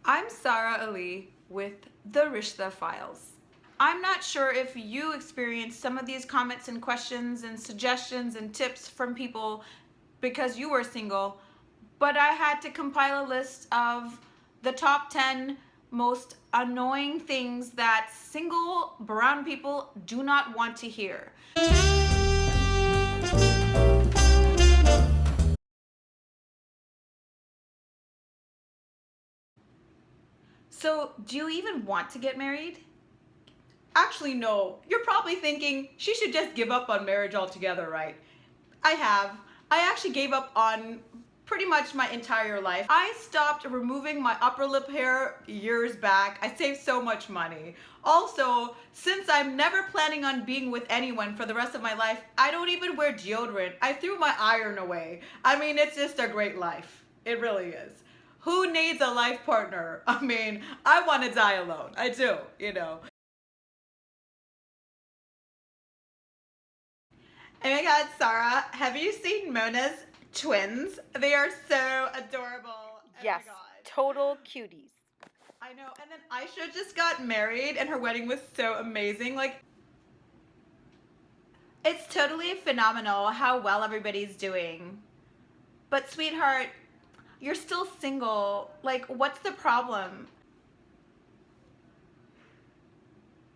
I'm Sarah Ali with the Rishta Files. I'm not sure if you experienced some of these comments and questions and suggestions and tips from people because you were single, but I had to compile a list of the top 10 most annoying things that single brown people do not want to hear. So, do you even want to get married? Actually, no. You're probably thinking she should just give up on marriage altogether, right? I have. I actually gave up on pretty much my entire life. I stopped removing my upper lip hair years back. I saved so much money. Also, since I'm never planning on being with anyone for the rest of my life, I don't even wear deodorant. I threw my iron away. I mean, it's just a great life. It really is. Who needs a life partner? I mean, I want to die alone. I do. Oh my god, Sarah, have you seen Mona's twins? They are so adorable. Oh Yes, my god. total cuties. I know. And then Aisha just got married and her wedding was so amazing. Like, it's totally phenomenal how well everybody's doing. But, sweetheart, you're still single. Like, what's the problem?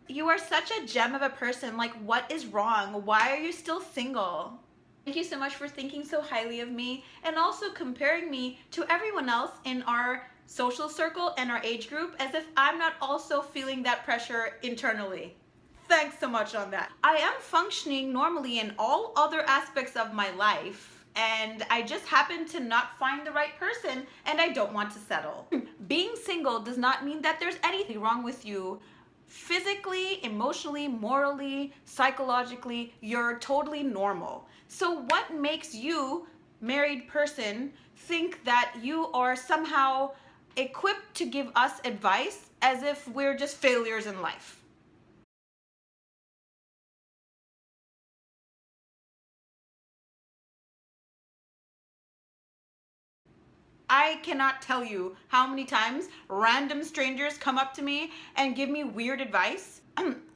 You are such a gem of a person. Like, what is wrong? Why are you still single? Thank you so much for thinking so highly of me and also comparing me to everyone else in our social circle and our age group as if I'm not also feeling that pressure internally. Thanks so much on that. I am functioning normally in all other aspects of my life, and I just happen to not find the right person, and I don't want to settle. Being single does not mean that there's anything wrong with you. Physically, emotionally, morally, psychologically, you're totally normal. So what makes you, married person, think that you are somehow equipped to give us advice as if we're just failures in life? I cannot tell you how many times random strangers come up to me and give me weird advice.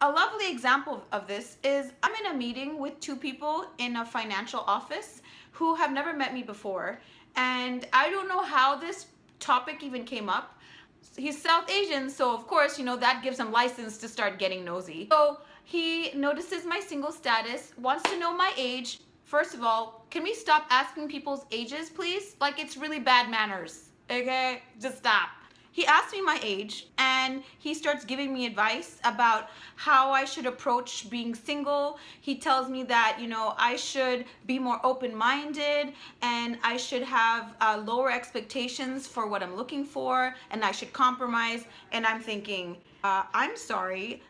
A lovely example of this is I'm in a meeting with two people in a financial office who have never met me before, and I don't know how this topic even came up. He's South Asian, so of course, that gives him license to start getting nosy. So he notices my single status, wants to know my age. First of all, can we stop asking people's ages, please? Like, it's really bad manners, okay? Just stop. He asked me my age and he starts giving me advice about how I should approach being single. He tells me that, I should be more open-minded and I should have lower expectations for what I'm looking for and I should compromise. And I'm thinking, I'm sorry,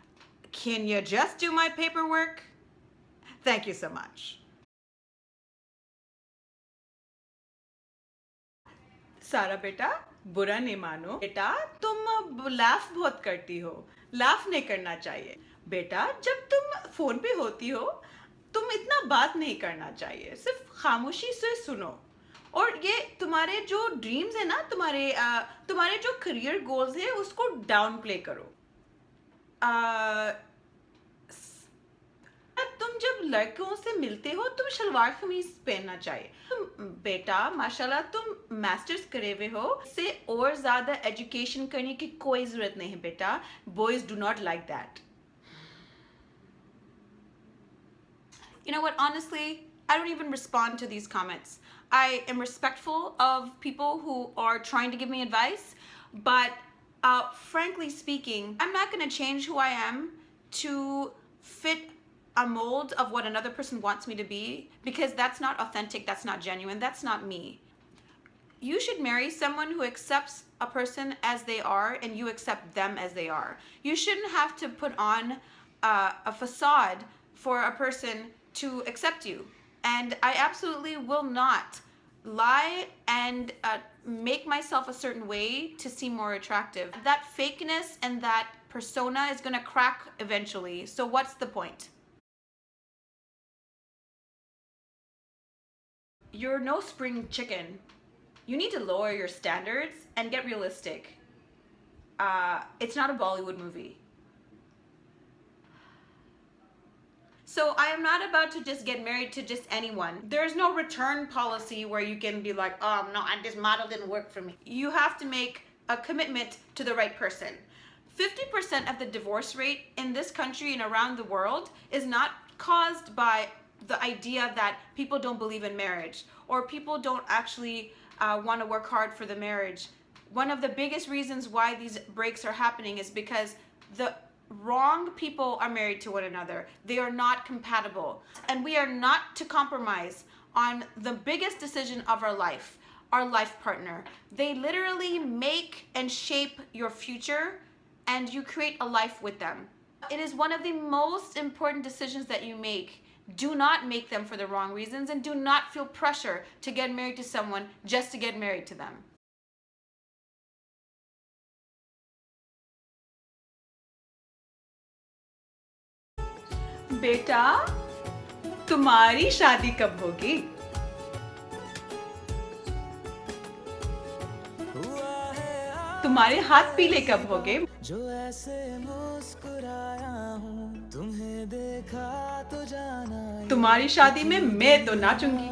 can you just do my paperwork? Thank you so much. सारा बेटा, बुरा नहीं मानो बेटा, तुम laugh बहुत करती हो, लाफ नहीं करना चाहिए बेटा। जब तुम फोन पे होती हो तुम इतना बात नहीं करना चाहिए, सिर्फ खामोशी से सुनो। और ये तुम्हारे जो ड्रीम्स है ना, तुम्हारे जो करियर गोल्स है उसको डाउन प्ले करो। तुम जब लड़कों से मिलते हो तुम शलवार कमीज पहनना चाहिए। तुम बेटा माशाल्लाह तुम मास्टर्स करे हुए हो, इससे और ज्यादा एजुकेशन करने की कोई जरूरत नहीं है बेटा। Boys do not like that. You know what, honestly, I don't even respond to these comments. I am respectful of people who are trying to give me advice, but frankly speaking, I'm not going to change who I am to fit a mold of what another person wants me to be, because that's not authentic, that's not genuine, that's not me. You should marry someone who accepts a person as they are and you accept them as they are. You shouldn't have to put on a facade for a person to accept you. And I absolutely will not lie and make myself a certain way to seem more attractive. That fakeness and that persona is going to crack eventually. So what's the point? You're no spring chicken. You need to lower your standards and get realistic. It's not a Bollywood movie. So I am not about to just get married to just anyone. There's no return policy where you can be like, oh no, this model didn't work for me. You have to make a commitment to the right person. 50% of the divorce rate in this country and around the world is not caused by the idea that people don't believe in marriage or people don't actually want to work hard for the marriage. One of the biggest reasons why these breaks are happening is because the wrong people are married to one another. They are not compatible. And we are not to compromise on the biggest decision of our life partner. They literally make and shape your future, and you create a life with them. It is one of the most important decisions that you make. Do not make them for the wrong reasons, and do not feel pressure to get married to someone just to get married to them. बेटा, तुम्हारी शादी कब होगी? तुम्हारे हाथ पीले कब होंगे? जो ऐसे मुस्कुराया हूँ, तुम्हें देखा तो जाना। तुम्हारी शादी में मैं तो नाचूंगी।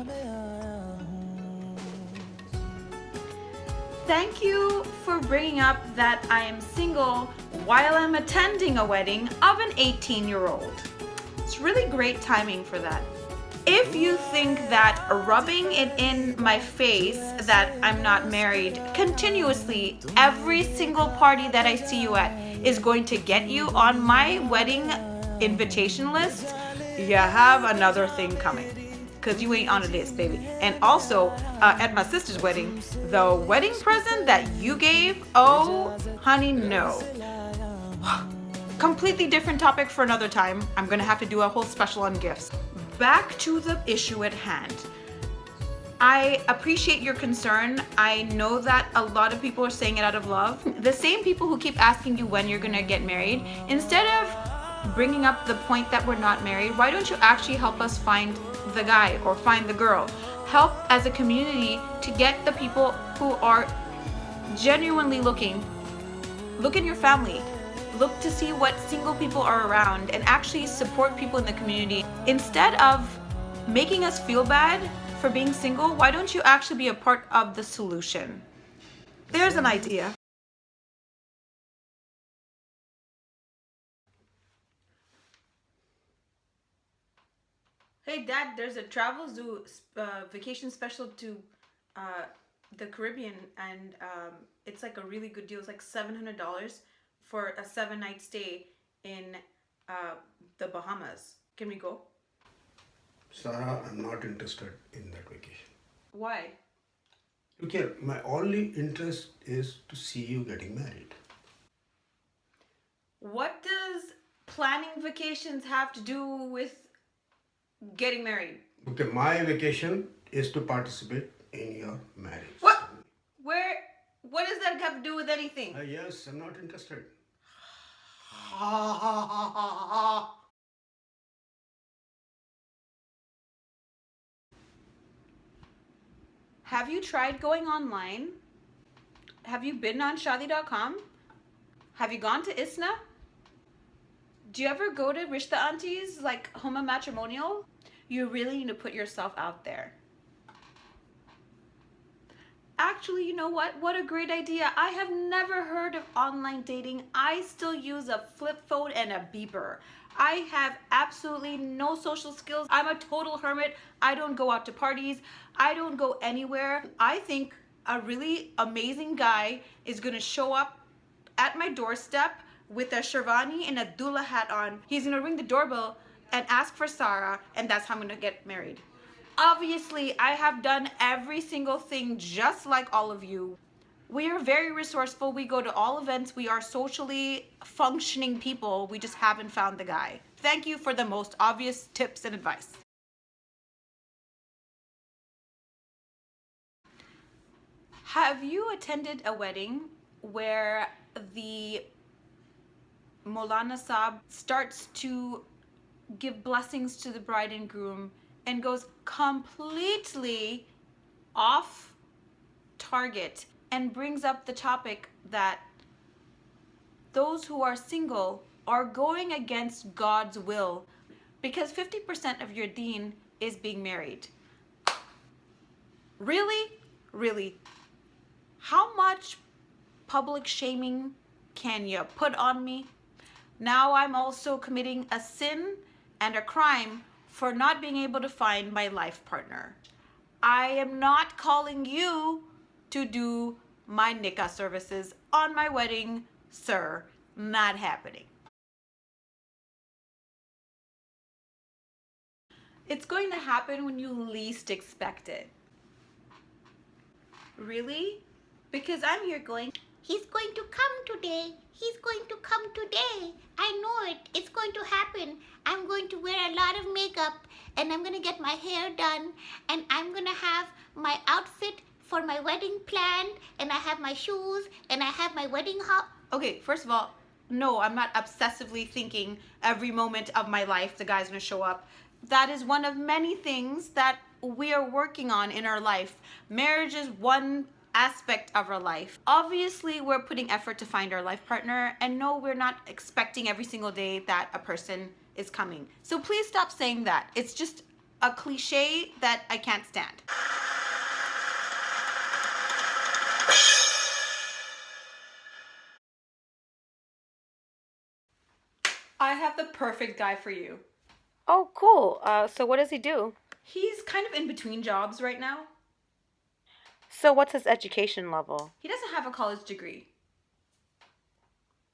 Thank you for bringing up that I am single while I'm attending a wedding of an 18-year-old. It's really great timing for that. If you think that rubbing it in my face that I'm not married continuously every single party that I see you at is going to get you on my wedding invitation list, you have another thing coming. Because you ain't on a list, baby. And also, at my sister's wedding, the wedding present that you gave, oh, honey, no. Completely different topic for another time. I'm gonna have to do a whole special on gifts. Back to the issue at hand. I appreciate your concern. I know that a lot of people are saying it out of love. The same people who keep asking you when you're gonna get married, instead of bringing up the point that we're not married, why don't you actually help us find the guy or find the girl? Help as a community to get the people who are genuinely looking. Look in your family. Look to see what single people are around and actually support people in the community. Instead of making us feel bad for being single, why don't you actually be a part of the solution? There's an idea. Hey Dad, there's a travel zoo vacation special to the Caribbean, and it's like a really good deal. It's like $700 for a 7-night stay in the Bahamas. Can we go? Sarah, I'm not interested in that vacation. Why? Look here, my only interest is to see you getting married. What does planning vacations have to do with getting married? Okay, my vacation is to participate in your marriage. What? What does that have to do with anything? Yes, I'm not interested. Have you tried going online? Have you been on Shadi.com? Have you gone to ISNA? Do you ever go to Rishta aunties like Homa Matrimonial? You really need to put yourself out there. Actually, you know what? What a great idea. I have never heard of online dating. I still use a flip phone and a beeper. I have absolutely no social skills. I'm a total hermit. I don't go out to parties. I don't go anywhere. I think a really amazing guy is gonna show up at my doorstep with a Shervani and a doula hat on. He's gonna ring the doorbell and ask for Sarah, and that's how I'm gonna get married. Obviously, I have done every single thing just like all of you. We are very resourceful. We go to all events. We are socially functioning people. We just haven't found the guy. Thank you for the most obvious tips and advice. Have you attended a wedding where the Maulana Saab starts to give blessings to the bride and groom and goes completely off target and brings up the topic that those who are single are going against God's will because 50% of your deen is being married. Really? Really? How much public shaming can you put on me? Now I'm also committing a sin and a crime for not being able to find my life partner. I am not calling you to do my nikah services on my wedding, sir. Not happening. It's going to happen when you least expect it. Really? Because I'm here going, He's going to come today. He's going to come today. I know it. It's going to happen. I'm going to wear a lot of makeup and I'm going to get my hair done and I'm going to have my outfit for my wedding planned and I have my shoes and I have my wedding hat. okay, first of all, no, I'm not obsessively thinking every moment of my life the guy's gonna show up. That is one of many things that we are working on in our life. Marriage is one aspect of our life. Obviously, we're putting effort to find our life partner, and no, we're not expecting every single day that a person is coming. So please stop saying that. It's just a cliche that I can't stand. I have the perfect guy for you. Oh, cool. So what does he do? He's kind of in between jobs right now. So what's his education level? He doesn't have a college degree.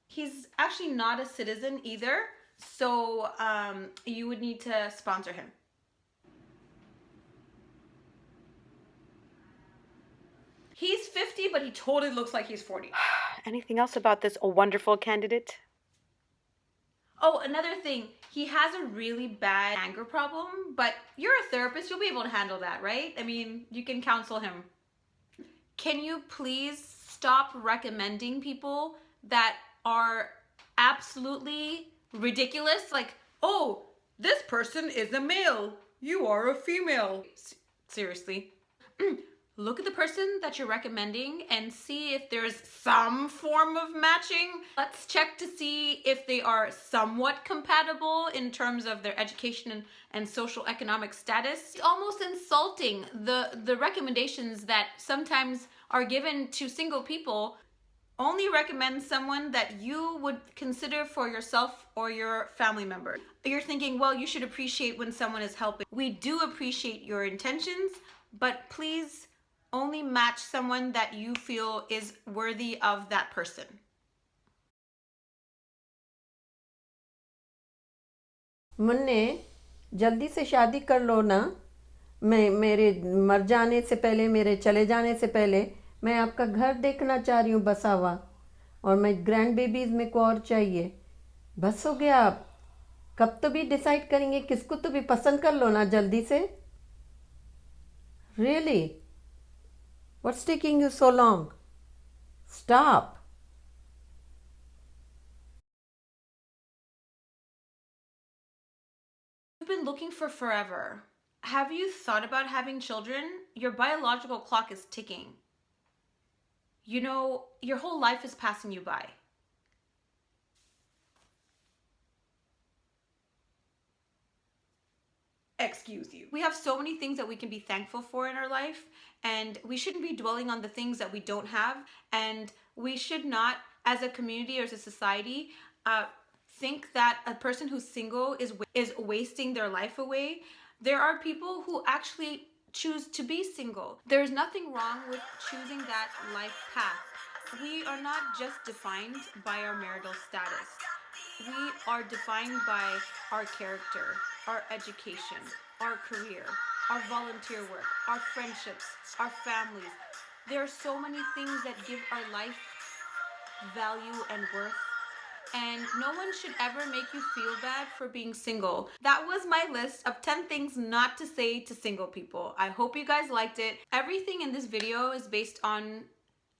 He's actually not a citizen either, so you would need to sponsor him. He's 50, but he totally looks like he's 40. Anything else about this wonderful candidate? Oh, another thing, he has a really bad anger problem, but you're a therapist, you'll be able to handle that, right? I mean, you can counsel him. Can you please stop recommending people that are absolutely ridiculous? Like, oh, this person is a male. You are a female. Seriously. Look at the person that you're recommending and see if there's some form of matching. Let's check to see if they are somewhat compatible in terms of their education and social economic status. It's almost insulting the recommendations that sometimes are given to single people. Only recommend someone that you would consider for yourself or your family member. You're thinking, well, you should appreciate when someone is helping. We do appreciate your intentions, but please only match someone that you feel is worthy of that person. मुन्ने जल्दी से शादी कर लो ना। मैं मेरे मर जाने से पहले, मेरे चले जाने से पहले मैं आपका घर देखना चाह रही हूँ बसा हुआ, और मैं ग्रैंड बेबीज़ मेरे को और चाहिए। बस हो गया। आप कब तो भी डिसाइड करेंगे, किसको तो भी पसंद कर लो ना जल्दी से। Really what's taking you so long? Stop. You've been looking for forever. Have you thought about having children? Your biological clock is ticking. You know, your whole life is passing you by. Excuse you. We have so many things that we can be thankful for in our life, and we shouldn't be dwelling on the things that we don't have, and we should not, as a community or as a society, think that a person who's single is wasting their life away. There are people who actually choose to be single. There's nothing wrong with choosing that life path. We are not just defined by our marital status. We are defined by our character, our education, our career, our volunteer work, our friendships, our families. There are so many things that give our life value and worth. And no one should ever make you feel bad for being single. That was my list of 10 things not to say to single people. I hope you guys liked it. Everything in this video is based on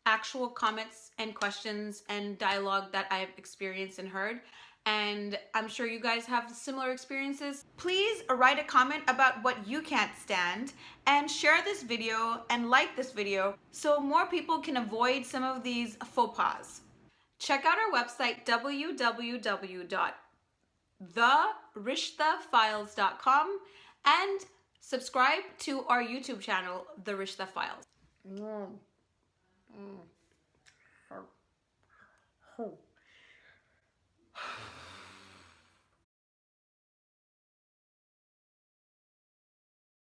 actual comments and questions and dialogue that I've experienced and heard. And I'm sure you guys have similar experiences. Please write a comment about what you can't stand and share this video and like this video so more people can avoid some of these faux pas. Check out our website www.therishthafiles.com and subscribe to our YouTube channel, The Rishta Files.